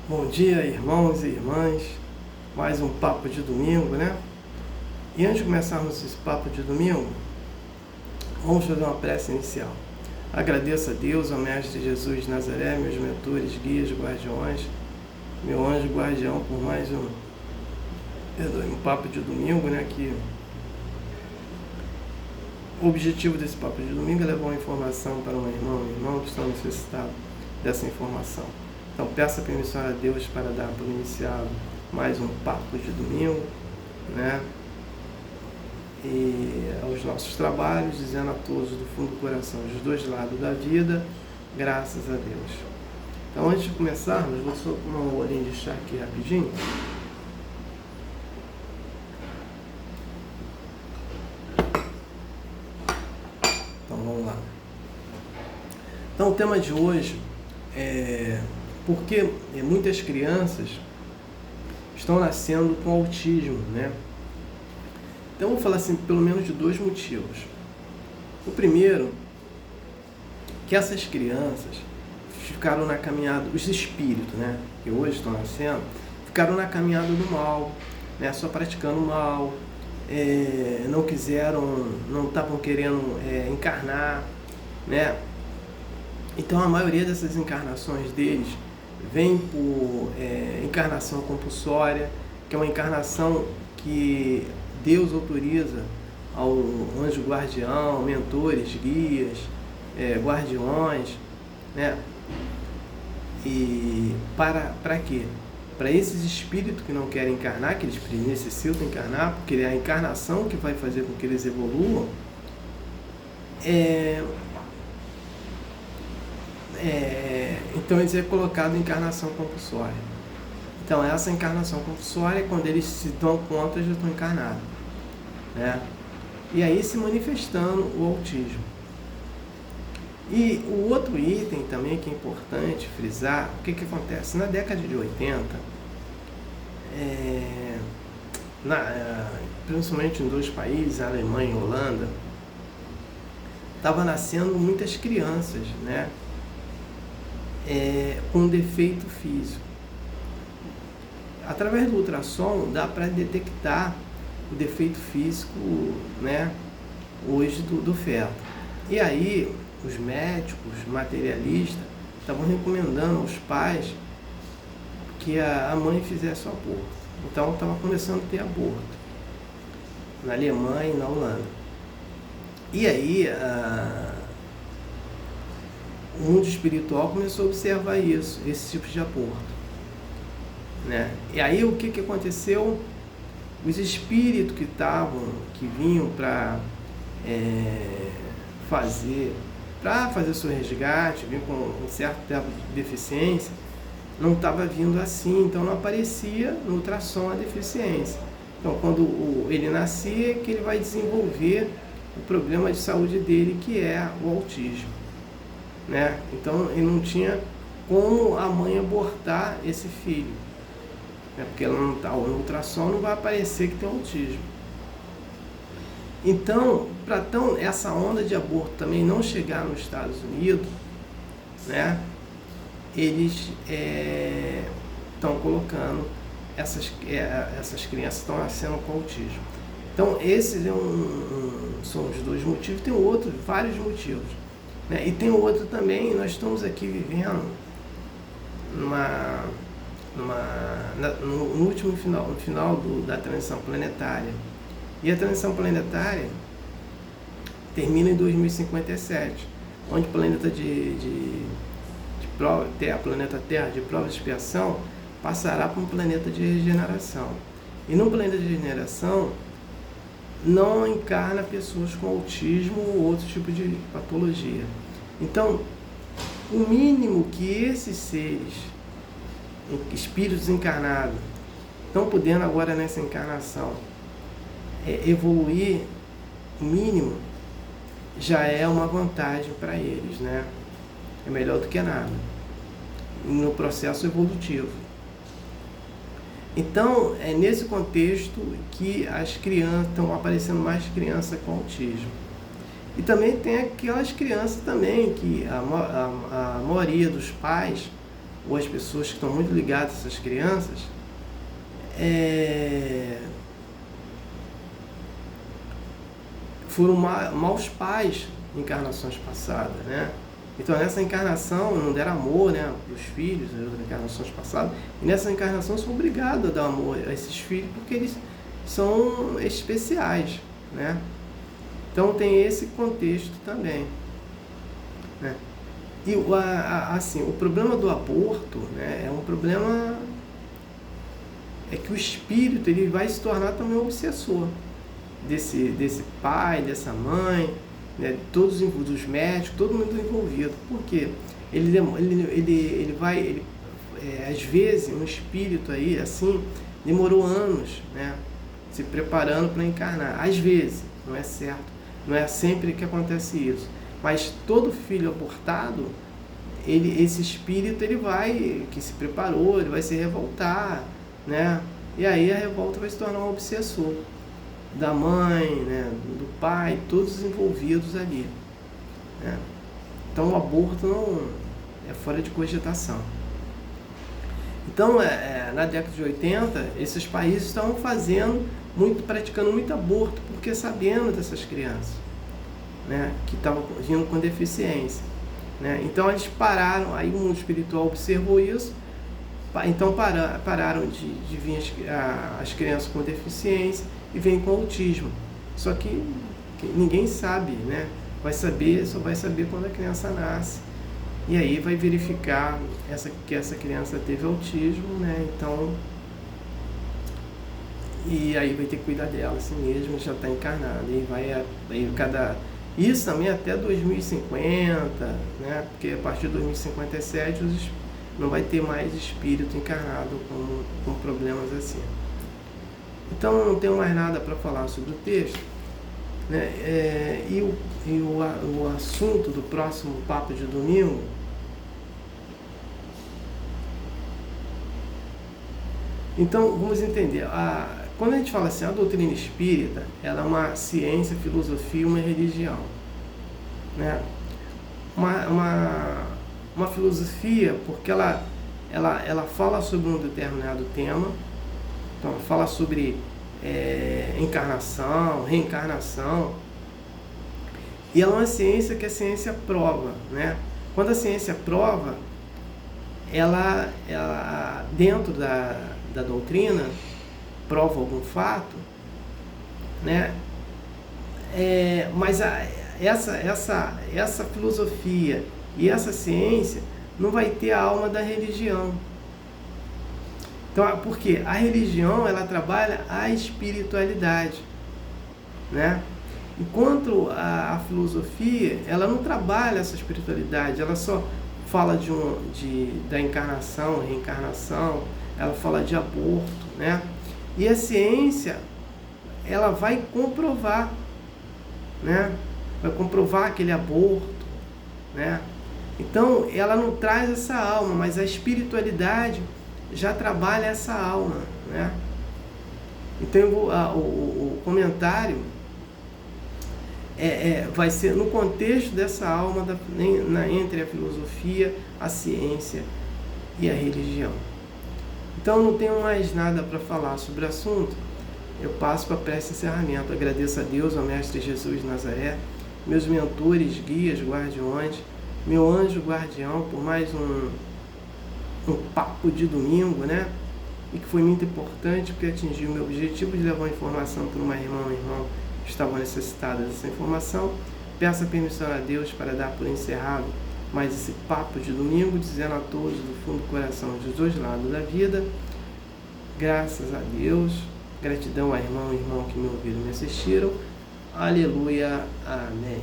Bom dia, irmãos e irmãs. Mais um papo de domingo, né? E antes de começarmos esse papo de domingo, vamos fazer uma prece inicial. Agradeço a Deus, ao Mestre Jesus de Nazaré, meus mentores, guias, guardiões, meu anjo guardião, por mais um papo de domingo, né? Que o objetivo desse papo de domingo é levar uma informação para um irmão que está necessitado dessa informação. Então peça permissão a Deus para dar por iniciado mais um papo de domingo, né? E aos nossos trabalhos, dizendo a todos do fundo do coração, dos dois lados da vida, graças a Deus. Então antes de começarmos, vou só tomar um olhinho de chá aqui rapidinho. Então vamos lá. Então o tema de hoje é porque muitas crianças estão nascendo com autismo, né? Então eu vou falar assim, pelo menos de dois motivos. O primeiro, que essas crianças ficaram na caminhada, os espíritos, né, que hoje estão nascendo, ficaram na caminhada do mal, né, só praticando mal, não estavam querendo encarnar, né? Então a maioria dessas encarnações deles vem por encarnação compulsória, que é uma encarnação que Deus autoriza ao anjo guardião, mentores, guias, guardiões, né? E para quê? Para esses espíritos que não querem encarnar, que eles necessitam encarnar, porque é a encarnação que vai fazer com que eles evoluam, então eles é colocado em encarnação compulsória. Então essa encarnação compulsória, quando eles se dão conta, já estão encarnados, né? E aí se manifestando o autismo. E o outro item também que é importante frisar, o que acontece? Na década de 80, principalmente em dois países, a Alemanha e a Holanda, estava nascendo muitas crianças, né? Com defeito físico. Através do ultrassom dá para detectar o defeito físico, né, hoje do feto. E aí os médicos materialistas estavam recomendando aos pais que a mãe fizesse o aborto. Então estava começando a ter aborto na Alemanha e na Holanda. E aí o mundo espiritual começou a observar isso, esse tipo de aborto, né? E aí o que aconteceu? Os espíritos que vinham para fazer seu resgate, vinham com um certo tipo de deficiência, não estava vindo assim, então não aparecia no ultrassom a deficiência. Então quando ele nascia, que ele vai desenvolver o problema de saúde dele, que é o autismo, né? Então ele não tinha como a mãe abortar esse filho, né? Porque ela não tá, no ultrassom não vai aparecer que tem autismo. Então, para essa onda de aborto também não chegar nos Estados Unidos, né, eles estão colocando essas crianças estão nascendo com autismo. Então esses são os dois motivos. Tem vários motivos, né? E tem outro também, nós estamos aqui vivendo no último final da transição planetária. E a transição planetária termina em 2057, onde o planeta planeta Terra de prova de expiação passará para um planeta de regeneração. E no planeta de regeneração não encarna pessoas com autismo ou outro tipo de patologia. Então, o mínimo que esses seres, espíritos encarnados, estão podendo agora nessa encarnação evoluir, o mínimo, já é uma vantagem para eles, né? É melhor do que nada no processo evolutivo. Então, é nesse contexto que as crianças estão aparecendo, mais crianças com autismo. E também tem aquelas crianças também que a maioria dos pais ou as pessoas que estão muito ligadas a essas crianças, foram maus pais em encarnações passadas, né? Então nessa encarnação não deram amor, né, para os filhos, nas encarnações passadas, e nessa encarnação são obrigados a dar amor a esses filhos porque eles são especiais, né? Então tem esse contexto também, né? E assim, o problema do aborto, né, é um problema, é que o espírito ele vai se tornar também um obsessor desse pai, dessa mãe, né, todos os médicos, todo mundo envolvido. Por quê? Ele vai, às vezes, um espírito aí, assim, demorou anos, né, se preparando para encarnar. Às vezes, não é certo, não é sempre que acontece isso. Mas todo filho abortado, esse espírito, ele vai, que se preparou, ele vai se revoltar, né? E aí a revolta vai se tornar um obsessor da mãe, né, do pai, todos envolvidos ali, né? Então o aborto não é fora de cogitação. Então, na década de 80, esses países estavam praticando muito aborto, porque sabendo dessas crianças, né, que estavam vindo com deficiência, né? Então eles pararam, aí o mundo espiritual observou isso, então pararam de vir as crianças com deficiência e vêm com autismo. Só que ninguém sabe, né? Só vai saber quando a criança nasce. E aí vai verificar que essa criança teve autismo, né? Então, e aí vai ter que cuidar dela assim mesmo, já está encarnada. Isso também até 2050, né? Porque a partir de 2057 não vai ter mais espírito encarnado com problemas assim. Então eu não tenho mais nada para falar sobre o texto, né? O assunto do próximo papo de domingo então vamos entender, quando a gente fala assim, a doutrina espírita, ela é uma ciência, filosofia, uma religião, né? Uma filosofia porque ela fala sobre um determinado tema. Então ela fala sobre encarnação, reencarnação, e ela é uma ciência que a ciência prova, né? Quando a ciência prova, ela dentro da doutrina prova algum fato, né? Mas essa filosofia e essa ciência não vai ter a alma da religião. Então, porque a religião, ela trabalha a espiritualidade, né? Enquanto a filosofia, ela não trabalha essa espiritualidade, ela só fala da encarnação, reencarnação, ela fala de aborto, né? E a ciência, ela vai comprovar, né? Vai comprovar aquele aborto, né? Então, ela não traz essa alma, mas a espiritualidade já trabalha essa alma, né? Então o comentário vai ser no contexto dessa alma entre a filosofia, a ciência e a religião. Então não tenho mais nada para falar sobre o assunto. Eu passo para a prece de encerramento. Agradeço a Deus, ao Mestre Jesus de Nazaré, meus mentores, guias, guardiões, meu anjo guardião, por mais um papo de domingo, né? E que foi muito importante porque atingiu o meu objetivo de levar a informação para uma irmã ou irmão que estavam necessitadas dessa informação. Peço a permissão a Deus para dar por encerrado mais esse papo de domingo, dizendo a todos do fundo do coração dos dois lados da vida, graças a Deus, gratidão a irmão e irmão que me ouviram e me assistiram. Aleluia, amém.